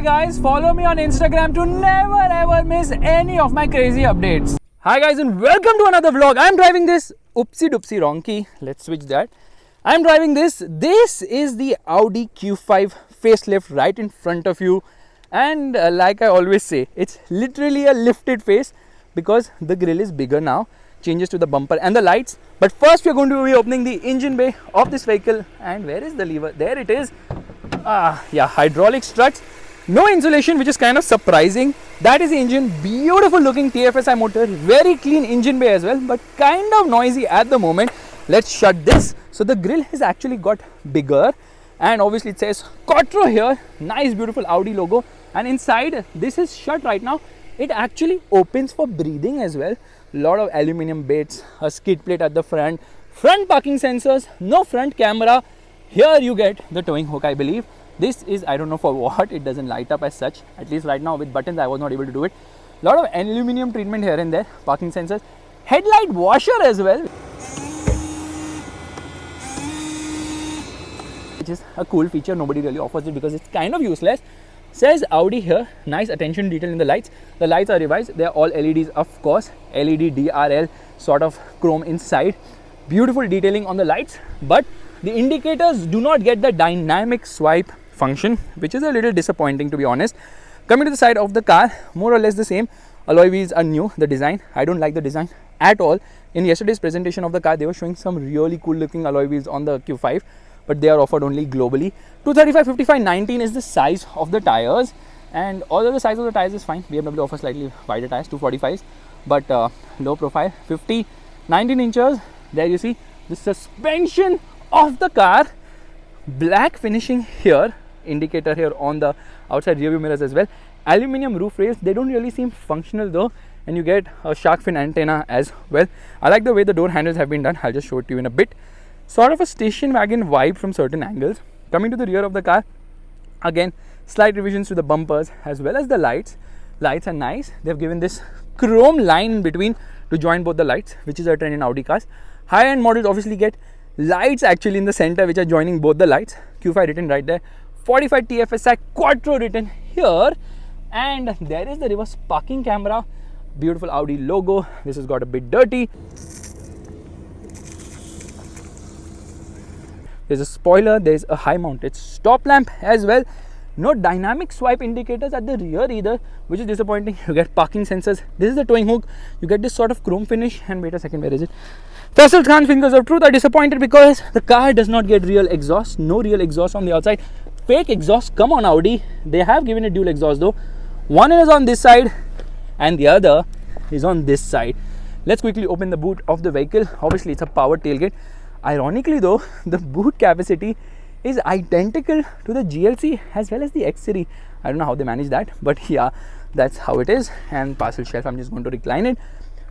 guys, follow me on Instagram to never ever miss any of my crazy updates. Hi guys and welcome to another vlog. I'm driving this, oopsie doopsie wrong key, let's switch that. I'm driving this is the Audi Q5 Facelift right in front of you, and like I always say, it's literally a lifted face because the grille is bigger now, changes to the bumper and the lights. But first we're going to be opening the engine bay of this vehicle, and where is the lever? There it is. Yeah, hydraulic struts, no insulation, which is kind of surprising. That is the engine, beautiful looking TFSI motor, very clean engine bay as well, but kind of noisy at the moment. Let's shut this. So the grille has actually got bigger, and obviously it says Quattro here, nice beautiful Audi logo, and inside this is shut right now. It actually opens for breathing as well. Lot of aluminium bits, a skid plate at the front parking sensors, no front camera. Here you get the towing hook, I believe. This is, I don't know for what, it doesn't light up as such. At least right now with buttons I was not able to do it. Lot of aluminium treatment here and there, parking sensors, headlight washer as well, which is a cool feature. Nobody really offers it because it's kind of useless. Says Audi here, nice attention detail in the lights. The lights are revised, they are all LEDs of course, LED DRL sort of chrome inside. Beautiful detailing on the lights, but the indicators do not get the dynamic swipe function, which is a little disappointing to be honest. Coming to the side of the car, more or less the same. Alloy wheels are new. The design, I don't like the design at all. In yesterday's presentation of the car, they were showing some really cool looking alloy wheels on the Q5, but they are offered only globally. 235, 55, 19 is the size of the tires, and although the size of the tires is fine, BMW offers slightly wider tires, 245s, but low profile. 50, 19 inches. There you see the suspension of the car, black finishing here, indicator here on the outside rear view mirrors as well. Aluminium roof rails, they don't really seem functional though, and you get a shark fin antenna as well. I like the way the door handles have been done. I'll just show it to you in a bit. Sort of a station wagon vibe from certain angles. Coming to the rear of the car, again slight revisions to the bumpers as well as the lights. Lights are nice. They've given this chrome line in between to join both the lights, which is a trend in Audi cars. High end models obviously get lights actually in the center, which are joining both the lights. Q5 written right there, 45 TFSI Quattro written here, and there is the reverse parking camera. Beautiful Audi logo. This has got a bit dirty. There's a spoiler, there's a high mounted stop lamp as well. No dynamic swipe indicators at the rear either, which is disappointing. You get parking sensors. This is the towing hook. You get this sort of chrome finish, and wait a second, where is it? Faisal Khan's fingers of truth are disappointed because the car does not get real exhaust. No real exhaust on the outside. Fake exhaust, come on Audi. They have given it dual exhaust though. One is on this side and the other is on this side. Let's quickly open the boot of the vehicle. Obviously it's a power tailgate. Ironically though, the boot capacity is identical to the GLC as well as the X3. I don't know how they manage that, but yeah, that's how it is. And parcel shelf, I'm just going to recline it.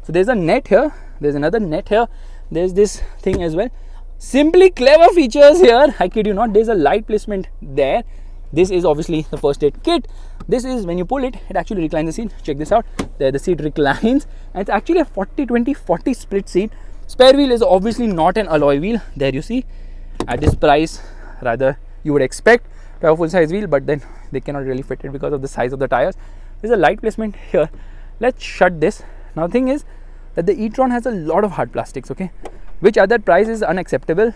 So there's a net here, there's another net here, there's this thing as well. Simply clever features here, I kid you not. There's a light placement there. This is obviously the first aid kit. This is when you pull it, it actually reclines the seat. Check this out. There the seat reclines, and it's actually a 40-20-40 split seat. Spare wheel is obviously not an alloy wheel. There you see. At this price, rather you would expect to have a full size wheel, but then they cannot really fit it because of the size of the tires. There's a light placement here. Let's shut this. Now the thing is that the e-tron has a lot of hard plastics, okay, which at that price is unacceptable.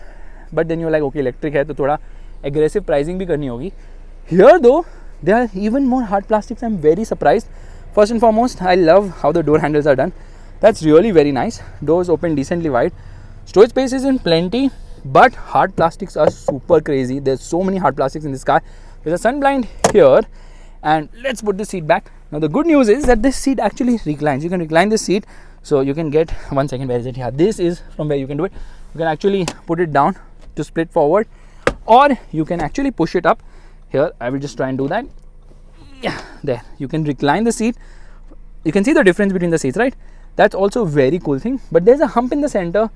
But then you're like, okay, electric hai to thoda aggressive pricing bhi karni hogi. Here though, there are even more hard plastics. I'm very surprised. First and foremost, I love how the door handles are done. That's really very nice. Doors open decently wide. Storage space is in plenty, but hard plastics are super crazy. There's so many hard plastics in this car. There's a sun blind here, and let's put the seat back. Now the good news is that this seat actually reclines. You can recline this seat, so you can get, one second, where is it? Yeah, this is from where you can do it. You can actually put it down to split forward, or you can actually push it up. Here I will just try and do that. Yeah, there you can recline the seat. You can see the difference between the seats, right? That's also a very cool thing. But there's a hump in the center,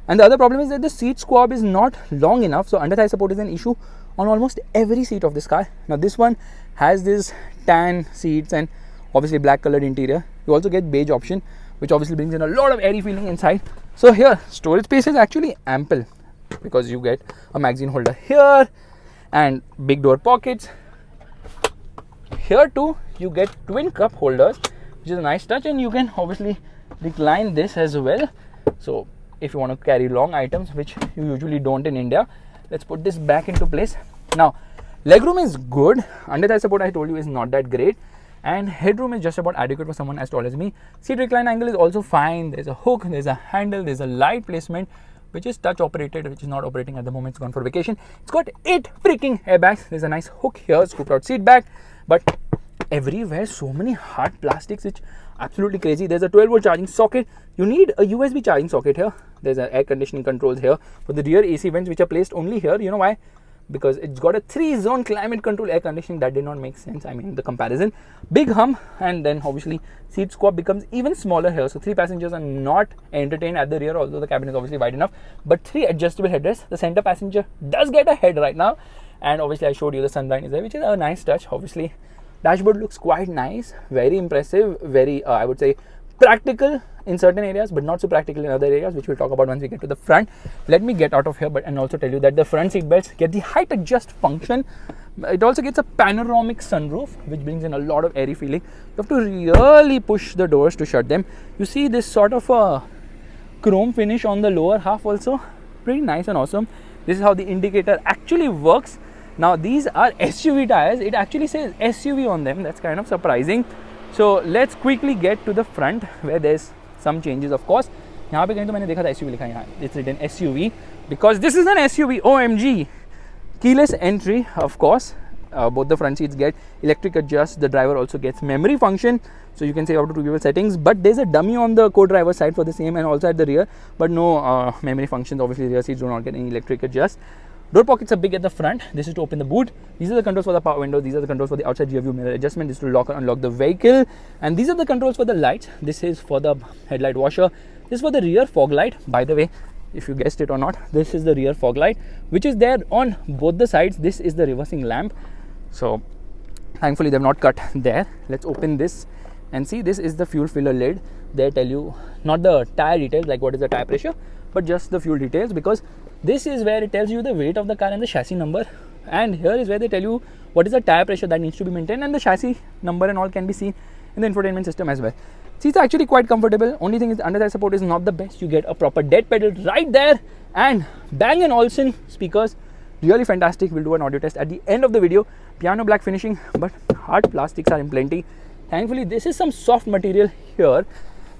and the other problem is that the seat squab is not long enough, so under thigh support is an issue on almost every seat of this car. Now this one has this tan seats and obviously black colored interior. You also get beige option, which obviously brings in a lot of airy feeling inside. So here storage space is actually ample because you get a magazine holder here and big door pockets here too you get twin cup holders, which is a nice touch, and you can obviously recline this as well. So if you want to carry long items, which you usually don't in India, let's put this back into place. Now legroom is good, under thigh support I told you is not that great, and headroom is just about adequate for someone as tall as me. Seat recline angle is also fine. There's a hook, there's a handle, there's a light placement, which is touch operated, which is not operating at the moment. It's gone for vacation. It's got 8 freaking airbags. There's a nice hook here, scooped out seat back, but everywhere so many hard plastics, which absolutely crazy. There's a 12-volt charging socket. You need a USB charging socket here. There's an air conditioning controls here for the rear AC vents, which are placed only here. You know why? Because it's got a 3-zone climate control air conditioning. That did not make sense, I mean the comparison. Big hum, and then obviously seat squat becomes even smaller here, so 3 passengers are not entertained at the rear, although the cabin is obviously wide enough. But 3 adjustable headrests. The center passenger does get a head right now, and obviously I showed you the sunblind is there, which is a nice touch. Obviously dashboard looks quite nice, very impressive, very I would say practical in certain areas, but not so practical in other areas, which we'll talk about once we get to the front. Let me get out of here, and also tell you that the front seat belts get the height adjust function. It also gets a panoramic sunroof, which brings in a lot of airy feeling. You have to really push the doors to shut them. You see this sort of a chrome finish on the lower half also, pretty nice and awesome. This is how the indicator actually works. Now these are SUV tires. It actually says SUV on them. That's kind of surprising. So let's quickly get to the front, where there's some changes of course. यहाँ पे कहीं तो मैंने देखा था SUV लिखा है यहाँ. It's written SUV because this is an SUV. OMG! Keyless entry, of course. Both the front seats get electric adjust. The driver also gets memory function, so you can say up to 2 people settings. But there's a dummy on the co-driver side for the same, and also at the rear, but no memory functions. Obviously, rear seats do not get any electric adjust. Door pockets are big at the front. This is to open the boot. These are the controls for the power windows. These are the controls for the outside rear view mirror adjustment. This is to lock or unlock the vehicle. And these are the controls for the lights. This is for the headlight washer. This is for the rear fog light. By the way, if you guessed it or not, this is the rear fog light, which is there on both the sides. This is the reversing lamp. So thankfully they've not cut there. Let's open this and see. This is the fuel filler lid. They tell you not the tire details, like what is the tire pressure, but just the fuel details, because this is where it tells you the weight of the car and the chassis number, and here is where they tell you what is the tire pressure that needs to be maintained, and the chassis number and all can be seen in the infotainment system as well. Seats are actually quite comfortable. Only thing is the under thigh support is not the best. You get a proper dead pedal right there, and Bang & Olufsen speakers, really fantastic. We'll do an audio test at the end of the video. Piano black finishing, but hard plastics are in plenty. Thankfully this is some soft material here.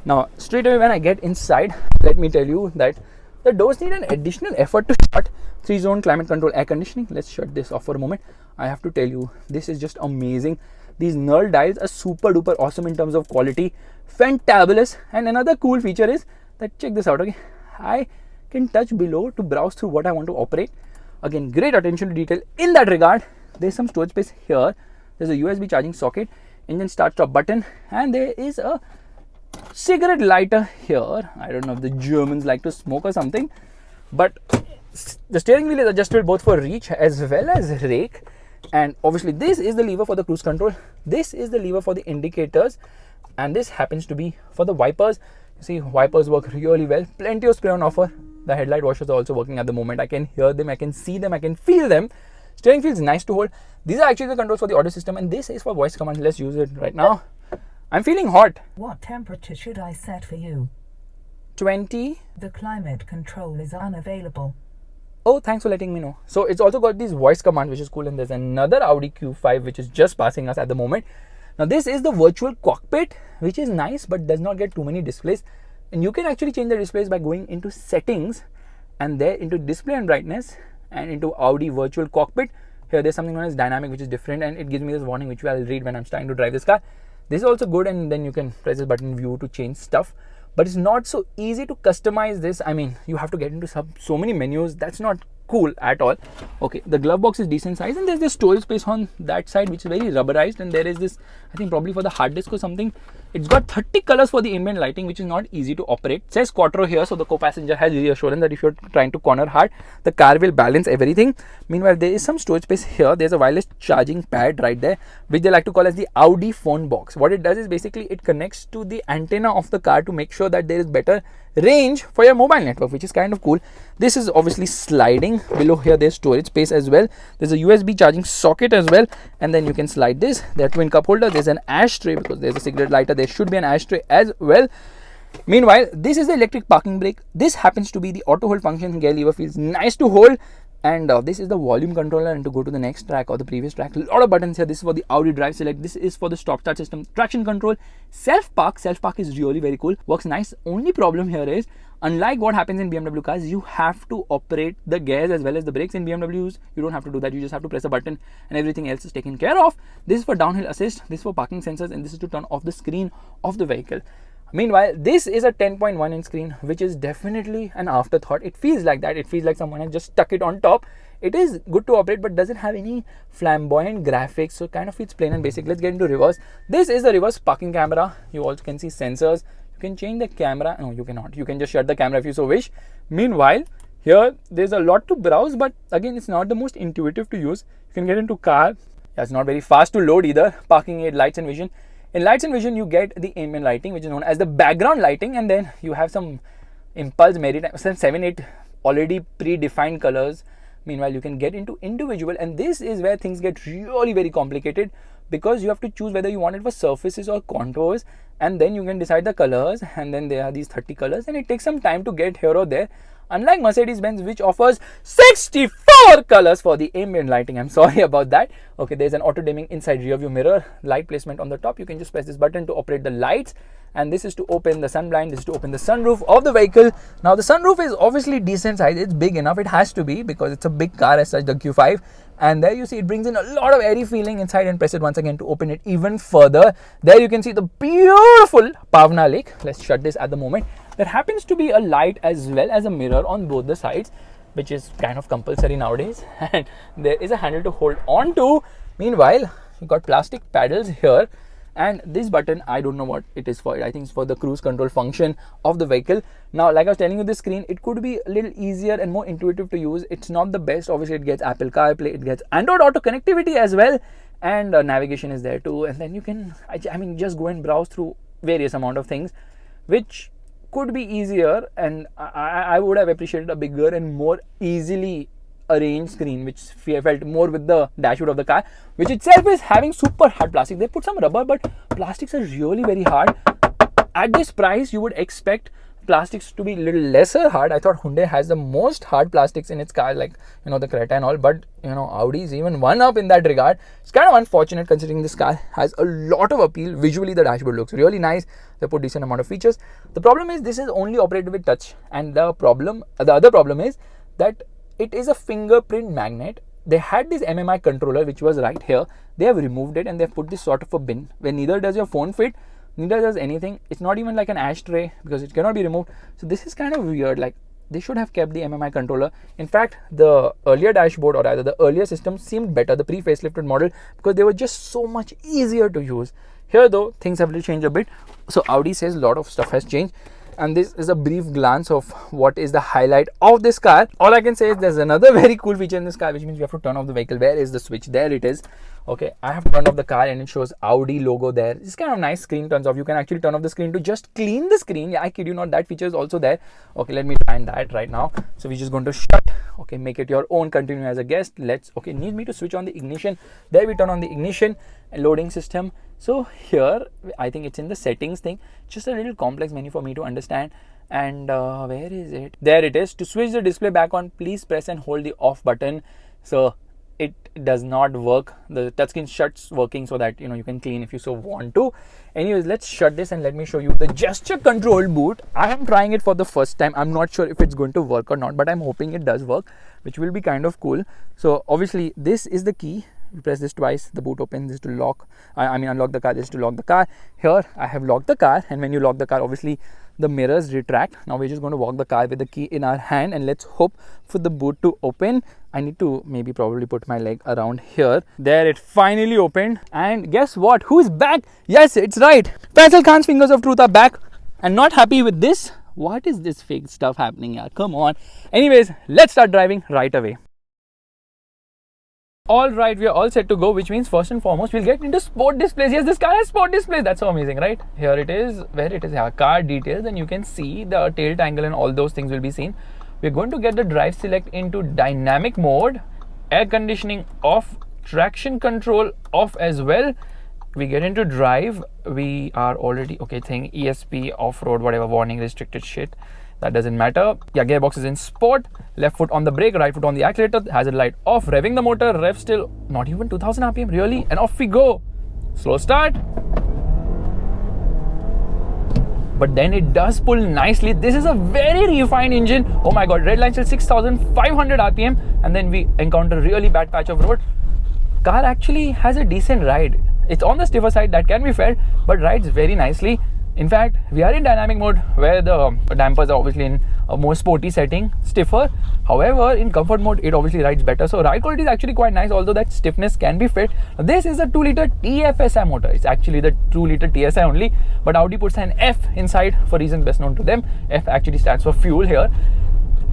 Now straight away when I get inside, let me tell you that the doors need an additional effort to shut. 3-zone climate control air conditioning. Let's shut this off for a moment. I have to tell you, this is just amazing. These knurled dials are super duper awesome in terms of quality. Fantabulous. And another cool feature is that, check this out, okay, I can touch below to browse through what I want to operate. Again, great attention to detail in that regard. There's some storage space here. There's a USB charging socket, engine start stop button, and there is a cigarette lighter here. I don't know if the Germans like to smoke or something, but the steering wheel is adjustable both for reach as well as rake. And obviously this is the lever for the cruise control, this is the lever for the indicators, and this happens to be for the wipers. You see, wipers work really well, plenty of spray on offer. The headlight washers are also working at the moment. I can hear them, I can see them, I can feel them. Steering feels nice to hold. These are actually the controls for the audio system, and this is for voice command. Let's use it right now. I'm feeling hot. What temperature should I set for you? 20. The climate control is unavailable. Oh, thanks for letting me know. So it's also got this voice command, which is cool, and there's another Audi Q5 which is just passing us at the moment. Now this is the virtual cockpit, which is nice but does not get too many displays, and you can actually change the displays by going into settings and there into display and brightness and into Audi virtual cockpit. Here there's something known as dynamic, which is different, and it gives me this warning which I'll read when I'm starting to drive this car. This is also good, and then you can press this button view to change stuff, but it's not so easy to customize this. I mean, you have to get into so many menus. That's not cool at all. Okay, the glove box is decent size, and there's this storage space on that side which is very rubberized, and there is this, I think probably for the hard disk or something. It's got 30 colors for the ambient lighting, which is not easy to operate. It says Quattro here, so the co-passenger has reassurance that if you're trying to corner hard, the car will balance everything. Meanwhile, there is some storage space here. There's a wireless charging pad right there, which they like to call as the Audi phone box. What it does is basically it connects to the antenna of the car to make sure that there is better range for your mobile network, which is kind of cool. This is obviously sliding. Below here there's storage space as well. There's a USB charging socket as well, and then you can slide this. There are twin cup holders. There's an ashtray because there's a cigarette lighter. There should be an ashtray as well. Meanwhile, this is the electric parking brake. This happens to be the auto hold function. Gear lever feels nice to hold. And this is the volume controller, and to go to the next track or the previous track, a lot of buttons here. This is for the Audi Drive Select. This is for the stop start system, traction control, self park is really very cool, works nice. Only problem here is, unlike what happens in BMW cars, you have to operate the gears as well as the brakes. In BMWs, you don't have to do that. You just have to press a button and everything else is taken care of. This is for downhill assist, this is for parking sensors, and this is to turn off the screen of the vehicle. Meanwhile, this is a 10.1 inch screen, which is definitely an afterthought. It feels like that. It feels like someone has just stuck it on top. It is good to operate, but doesn't have any flamboyant graphics, so kind of feels plain and basic. Let's get into reverse. This is the reverse parking camera. You also can see sensors. You can change the camera. No, you cannot. You can just shut the camera if you so wish. Meanwhile, here there's a lot to browse, but again, it's not the most intuitive to use. You can get into car. Yeah, it's not very fast to load either. Parking aid, lights and vision. In lights and vision, you get the ambient lighting, which is known as the background lighting, and then you have some impulse, maritime, some 7-8 already predefined colors. Meanwhile, you can get into individual, and this is where things get really very complicated, because you have to choose whether you want it for surfaces or contours, and then you can decide the colors, and then there are these 30 colors, and it takes some time to get here or there. Unlike Mercedes-Benz, which offers 64 colors for the ambient lighting. I'm sorry about that. Okay, there's an auto dimming inside rear view mirror, light placement on the top. You can just press this button to operate the lights, and this is to open the sun blind. This is to open the sunroof of the vehicle. Now the sunroof is obviously decent size. It's big enough. It has to be, because it's a big car as such, the Q5. And there you see it brings in a lot of airy feeling inside, and press it once again to open it even further. There you can see the beautiful Pavna Lake. Let's shut this at the moment. There happens to be a light as well as a mirror on both the sides, which is kind of compulsory nowadays. And there is a handle to hold on to. Meanwhile, you got plastic paddles here. And this button, I don't know what it is for. I think it's for the cruise control function of the vehicle. Now, like I was telling you, this screen, it could be a little easier and more intuitive to use. It's not the best. Obviously, it gets Apple CarPlay, it gets Android Auto connectivity as well, and navigation is there too. And then you can, I mean, just go and browse through various amount of things, which could be easier. And I would have appreciated a bigger and more easily arranged screen, which felt more with the dashboard of the car, which itself is having super hard plastic. They put some rubber, but plastics are really very hard. At this price, you would expect plastics to be a little lesser hard. I thought Hyundai has the most hard plastics in its car, like, you know, the Creta and all, but you know, Audi is even one up in that regard. It's kind of unfortunate considering this car has a lot of appeal. Visually, the dashboard looks really nice. They put decent amount of features. The problem is this is only operated with touch, and the other problem is that it is a fingerprint magnet. They had this MMI controller, which was right here. They have removed it and they've put this sort of a bin where neither does your phone fit, neither does anything. It's not even like an ashtray because it cannot be removed. So this is kind of weird. Like, they should have kept the MMI controller. In fact, the earlier dashboard, or rather the earlier system, seemed better, the pre-facelifted model, because they were just so much easier to use. Here though, things have changed a bit. So Audi says a lot of stuff has changed. And this is a brief glance of what is the highlight of this car. All I can say is there's another very cool feature in this car, which means you have to turn off the vehicle. Where is the switch? There it is. Okay, I have turned off the car and it shows Audi logo there. It's kind of nice. Screen turns off. You can actually turn off the screen to just clean the screen. Yeah, I kid you not, that feature is also there. Okay, let me try that right now. So we're just going to shut. Okay, make it your own, continue as a guest. Okay, need me to switch on the ignition. There we turn on the ignition and loading system. So here, I think it's in the settings thing. Just a little complex menu for me to understand. And where is it? There it is. To switch the display back on, please press and hold the off button. So it does not work. The touchscreen shuts working so that, you know, you can clean if you so want to. Anyways, let's shut this and let me show you the gesture control boot. I am trying it for the first time. I'm not sure if it's going to work or not, but I'm hoping it does work, which will be kind of cool. So obviously this is the key, You press this twice, the boot opens. This is to lock, I mean unlock the car. This is to lock the car. Here I have locked the car, and when you lock the car, obviously the mirrors retract. Now we're just going to walk the car with the key in our hand, and let's hope for the boot to open. I need to maybe probably put my leg around here. There, it finally opened. And guess what? Who's back? Yes, it's right. Faisal Khan's fingers of truth are back. And not happy with this. What is this fake stuff happening here? Come on. Anyways, let's start driving right away. Alright, we are all set to go, which means first and foremost we'll get into sport displays. Yes, this car has sport displays. That's so amazing, right? Here it is, where it is car details, and you can see the tilt angle and all those things will be seen. We're going to get the drive select into dynamic mode, air conditioning off, traction control off as well. We get into drive, we are already saying ESP, off-road, whatever, warning, restricted shit. That doesn't matter. Yeah, gearbox is in sport. Left foot on the brake, right foot on the accelerator. Hazard light off. Revving the motor. Rev still not even 2000 RPM. Really? And off we go. Slow start. But then it does pull nicely. This is a very refined engine. Oh my god. Red line still 6500 RPM. And then we encounter really bad patch of road. Car actually has a decent ride. It's on the stiffer side. That can be felt. But rides very nicely. In fact, we are in dynamic mode where the dampers are obviously in a more sporty setting, stiffer. However, in comfort mode, it obviously rides better. So ride quality is actually quite nice, although that stiffness can be felt. This is a 2-liter TFSI motor. It's actually the 2-liter TSI only, but Audi puts an F inside for reasons best known to them. F actually stands for fuel here.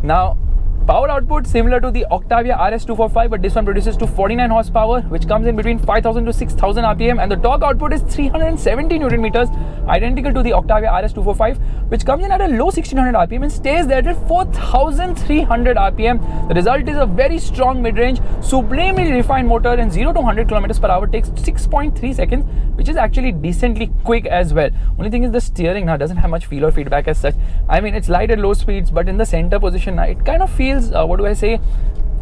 Now, power output similar to the Octavia RS245, but this one produces to 49 horsepower, which comes in between 5000 to 6000 RPM, and the torque output is 370 Newton meters, identical to the Octavia RS245, which comes in at a low 1600 RPM and stays there at 4300 RPM. The result is a very strong mid-range, supremely refined motor, and 0 to 100 kilometers per hour takes 6.3 seconds, which is actually decently quick as well. Only thing is the steering now doesn't have much feel or feedback as such. I mean, it's light at low speeds, but in the center position, it kind of feels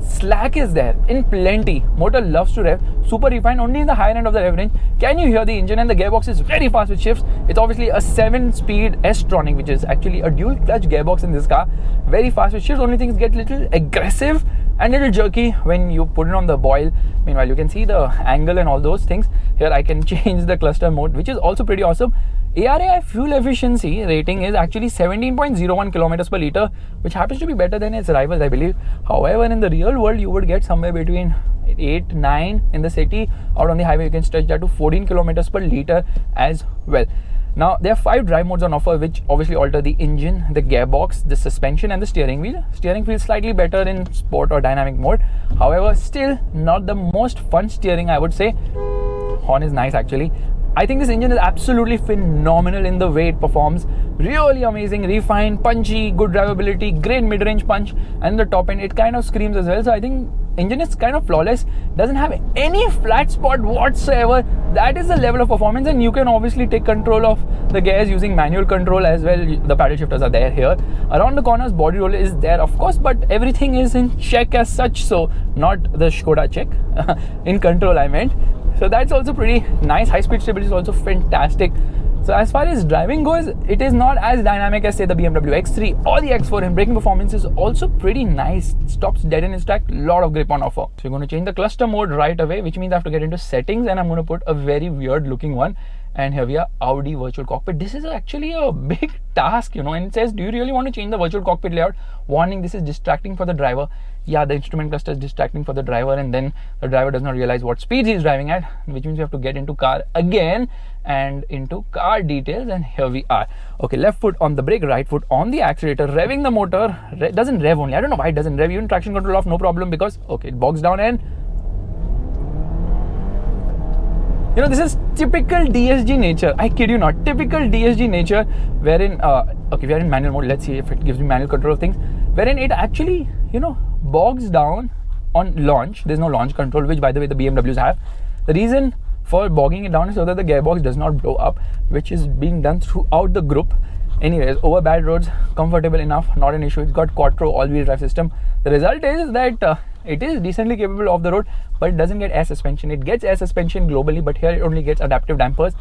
slack is there in plenty. Motor loves to rev, super refined, only in the higher end of the rev range. Can you hear the engine? And the gearbox is very fast with shifts. It's obviously a 7-speed S-tronic, which is actually a dual clutch gearbox in this car. Very fast with shifts. Only things get a little aggressive and a little jerky when you put it on the boil. Meanwhile, you can see the angle and all those things. Here I can change the cluster mode, which is also pretty awesome. ARAI fuel efficiency rating is actually 17.01 kilometers per liter, which happens to be better than its rivals, I believe. However, in the real world, you would get somewhere between 8-9 in the city. Out on the highway, you can stretch that to 14 kilometers per liter as well. Now, there are 5 drive modes on offer, which obviously alter the engine, the gearbox, the suspension, and the steering wheel. Steering feels slightly better in sport or dynamic mode. However, still not the most fun steering, I would say. Horn is nice actually. I think this engine is absolutely phenomenal in the way it performs. Really amazing, refined, punchy, good drivability, great mid-range punch, and the top end, it kind of screams as well. So I think engine is kind of flawless, doesn't have any flat spot whatsoever. That is the level of performance, and you can obviously take control of the gears using manual control as well. The paddle shifters are there here. Around the corners, body roll is there of course, but everything is in check as such, so not the Skoda check, in control I meant. So that's also pretty nice. High speed stability is also fantastic. So as far as driving goes, it is not as dynamic as say the BMW X3 or the X4, and braking performance is also pretty nice. Stops dead in its track, lot of grip on offer. So we're going to change the cluster mode right away, which means I have to get into settings, and I'm going to put a very weird looking one. And here we are, Audi virtual cockpit. This is actually a big task, and it says, do you really want to change the virtual cockpit layout? Warning, this is distracting for the driver. Yeah, the instrument cluster is distracting for the driver, and then the driver does not realize what speed he's driving at, which means you have to get into car again and into car details. And here we are. Okay, left foot on the brake, right foot on the accelerator, revving the motor. Doesn't rev only. I don't know why it doesn't rev. Even traction control off, no problem, because it bogs down, and this is typical DSG nature. I kid you not, typical DSG nature, wherein we are in manual mode. Let's see if it gives me manual control of things, wherein it actually bogs down on launch. There's no launch control, which by the way the BMWs have. The reason for bogging it down is so that the gearbox does not blow up, which is being done throughout the group. Anyways, over bad roads, comfortable enough, not an issue. It's got quattro all-wheel drive system. The result is that it is decently capable off the road, but it doesn't get air suspension. It gets air suspension globally, but here it only gets adaptive dampers,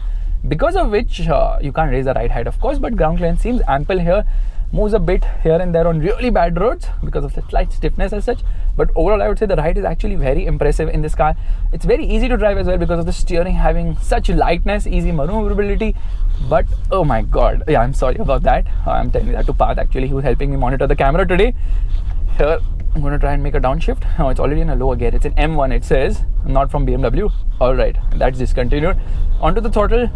because of which you can't raise the ride height of course, but ground clearance seems ample here. moves a bit here and there on really bad roads because of the slight stiffness as such. But overall, I would say the ride is actually very impressive in this car. It's very easy to drive as well because of the steering having such lightness, easy maneuverability. But oh my god, yeah, I'm sorry about that. I'm telling that to Path actually, who's helping me monitor the camera today. Here, I'm going to try and make a downshift. No, it's already in a lower gear. It's an M1, it says, not from BMW. Alright, that's discontinued. Onto the throttle.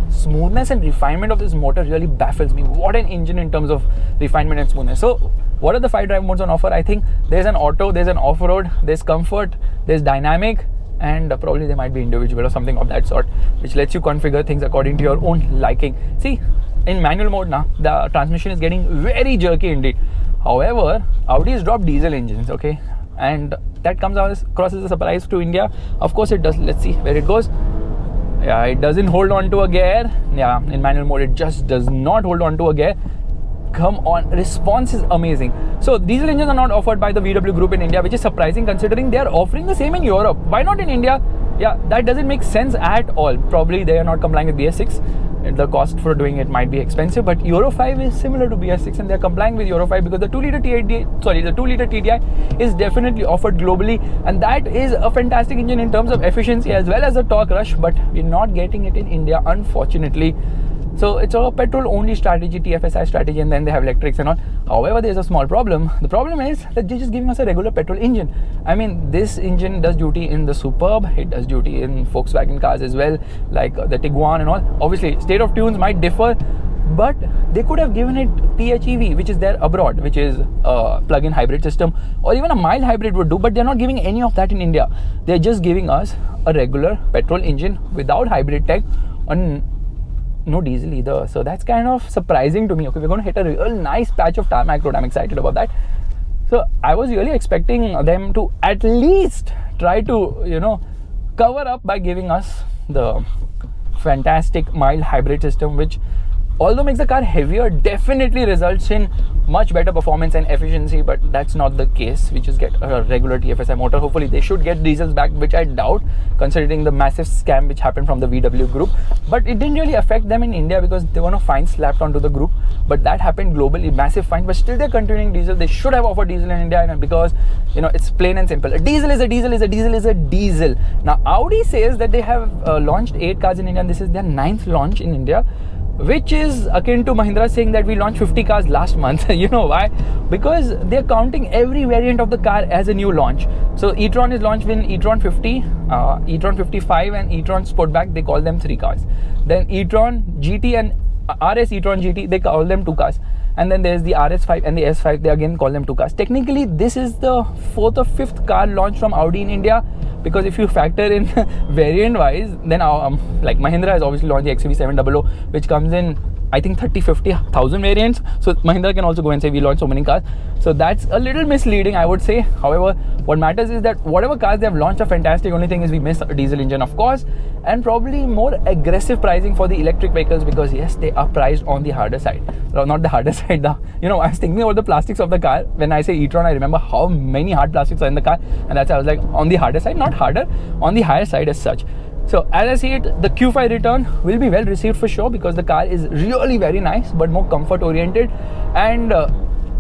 Smoothness and refinement of this motor really baffles me. What an engine in terms of refinement and smoothness. So, what are the 5 drive modes on offer? I think there's an auto, there's an off-road, there's comfort, there's dynamic, and probably there might be individual or something of that sort, which lets you configure things according to your own liking. See, in manual mode now, the transmission is getting very jerky indeed. However, Audi has dropped diesel engines, okay, and that comes across as a surprise to India. Of course it does. Let's see where it goes. Yeah, it doesn't hold on to a gear. Yeah, in manual mode it just does not hold on to a gear. Come on, response is amazing. So diesel engines are not offered by the VW group in India, which is surprising considering they are offering the same in Europe. Why not in India? Yeah, that doesn't make sense at all. Probably they are not complying with BS6. The cost for doing it might be expensive, but Euro 5 is similar to BS6 and they're complying with Euro 5 because the 2-liter TDI is definitely offered globally, and that is a fantastic engine in terms of efficiency as well as the torque rush, but we're not getting it in India, unfortunately. So it's a petrol only strategy, TFSI strategy, and then they have electrics and all. However, there's a small problem. The problem is that they're just giving us a regular petrol engine. I mean, this engine does duty in the Superb, it does duty in Volkswagen cars as well, like the Tiguan and all. Obviously, state of tunes might differ, but they could have given it PHEV, which is there abroad, which is a plug-in hybrid system, or even a mild hybrid would do, but they're not giving any of that in India. They're just giving us a regular petrol engine without hybrid tech on no diesel either. So that's kind of surprising to me. Okay, we're going to hit a real nice patch of tarmac road. I'm excited about that. So I was really expecting them to at least try to, cover up by giving us the fantastic mild hybrid system, which although makes the car heavier, definitely results in much better performance and efficiency, but that's not the case. We just get a regular TFSI motor. Hopefully they should get diesels back, which I doubt considering the massive scam which happened from the VW group. But it didn't really affect them in India because there were no fines slapped onto the group, but that happened globally, massive fine. But still they're continuing diesel. They should have offered diesel in India, because it's plain and simple. A diesel is a diesel is a diesel is a diesel. Now Audi says that they have launched 8 cars in India and this is their 9th launch in India, which is akin to Mahindra saying that we launched 50 cars last month. You know why? Because they're counting every variant of the car as a new launch. So e-tron is launched in e-tron 50, e-tron 55 and e-tron Sportback. They call them 3 cars. Then e-tron GT and RS e-tron GT, they call them 2 cars. And then there's the RS5 and the S5, they again call them 2 cars. Technically, this is the 4th or 5th car launched from Audi in India, because if you factor in variant wise, then like Mahindra has obviously launched the XUV700, which comes in I think 30-50,000 variants. So Mahindra can also go and say we launched so many cars. So that's a little misleading, I would say. However, what matters is that whatever cars they have launched are fantastic. Only thing is we missed a diesel engine, of course, and probably more aggressive pricing for the electric vehicles, because yes, they are priced on the harder side. Well, not the harder side, I was thinking about the plastics of the car. When I say e-tron, I remember how many hard plastics are in the car, and that's why I was like, on the harder side, not harder, on the higher side as such. So as I see it, the Q5 return will be well received for sure, because the car is really very nice but more comfort oriented, and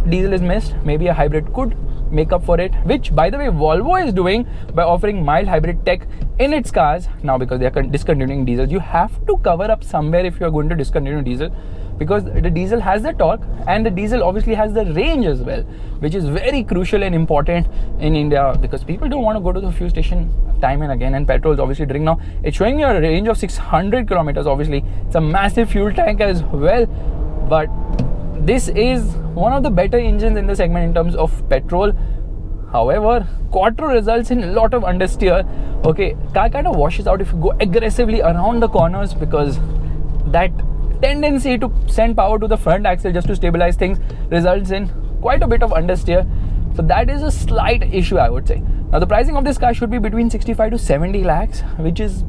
diesel is missed. Maybe a hybrid could make up for it, which by the way Volvo is doing by offering mild hybrid tech in its cars now, because they are discontinuing diesel. You have to cover up somewhere if you are going to discontinue diesel, because the diesel has the torque and the diesel obviously has the range as well, which is very crucial and important in India, because people don't want to go to the fuel station time and again, and petrol is obviously drink now. It's showing me a range of 600 kilometers. Obviously it's a massive fuel tank as well, but this is one of the better engines in the segment in terms of petrol. However, quattro results in a lot of understeer. Okay, car kind of washes out if you go aggressively around the corners, because that tendency to send power to the front axle just to stabilize things results in quite a bit of understeer. So that is a slight issue, I would say. Now the pricing of this car should be between 65 to 70 lakhs, which is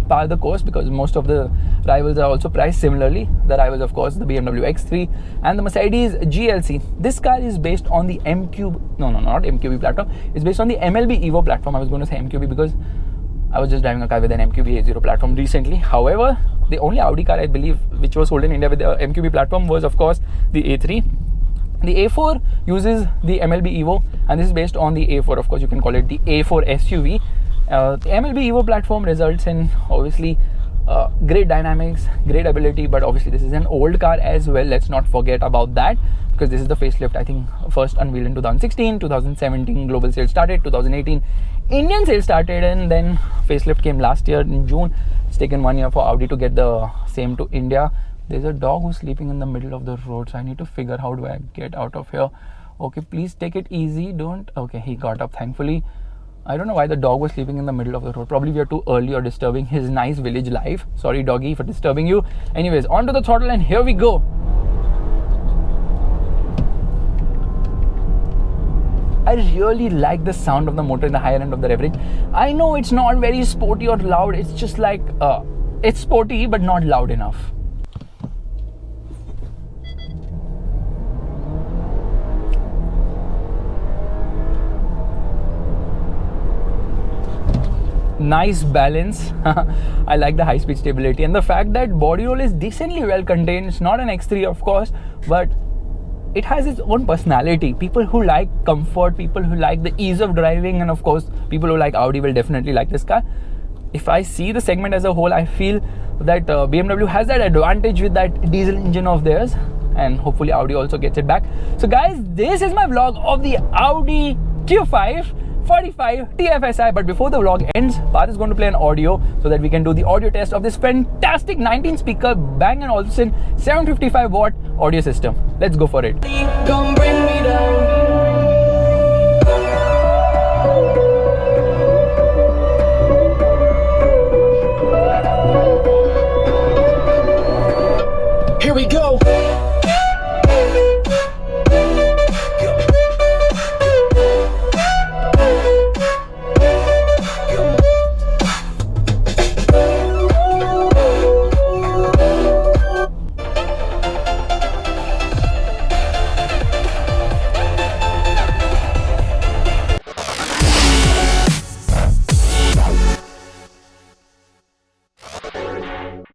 par the course, because most of the rivals are also priced similarly. The rivals, of course, the BMW X3 and the Mercedes GLC. This car is based on the not MQB platform. It's based on the MLB Evo platform. I was going to say MQB because I was just driving a car with an MQB A0 platform recently. However, the only Audi car I believe which was sold in India with the MQB platform was of course the A3. The A4 uses the MLB Evo, and this is based on the A4. Of course, you can call it the A4 SUV. The MLB Evo platform results in obviously great dynamics, great ability, but obviously this is an old car as well. Let's not forget about that, because this is the facelift, I think, first unveiled in 2016, 2017 global sales started, 2018 Indian sales started, and then facelift came last year in June. It's taken 1 year for Audi to get the same to India. There's a dog who's sleeping in the middle of the road, so I need to figure how do I get out of here. Okay, please take it easy. Don't. Okay, he got up thankfully. I don't know why the dog was sleeping in the middle of the road. Probably we are too early or disturbing his nice village life. Sorry doggy for disturbing you. Anyways, onto the throttle and here we go. I really like the sound of the motor in the higher end of the rev range. I know it's not very sporty or loud. It's just like, it's sporty but not loud enough. Nice balance. I like the high speed stability and the fact that body roll is decently well contained. It's not an X3 of course, but it has its own personality. People who like comfort, people who like the ease of driving, and of course people who like Audi will definitely like this car. If I see the segment as a whole, I feel that BMW has that advantage with that diesel engine of theirs, and hopefully Audi also gets it back. So guys, this is my vlog of the Audi Q5 45 TFSI. But before the vlog ends, Parth is going to play an audio so that we can do the audio test of this fantastic 19 speaker Bang & Olufsen 755 watt audio system. Let's go for it. Come bring me down.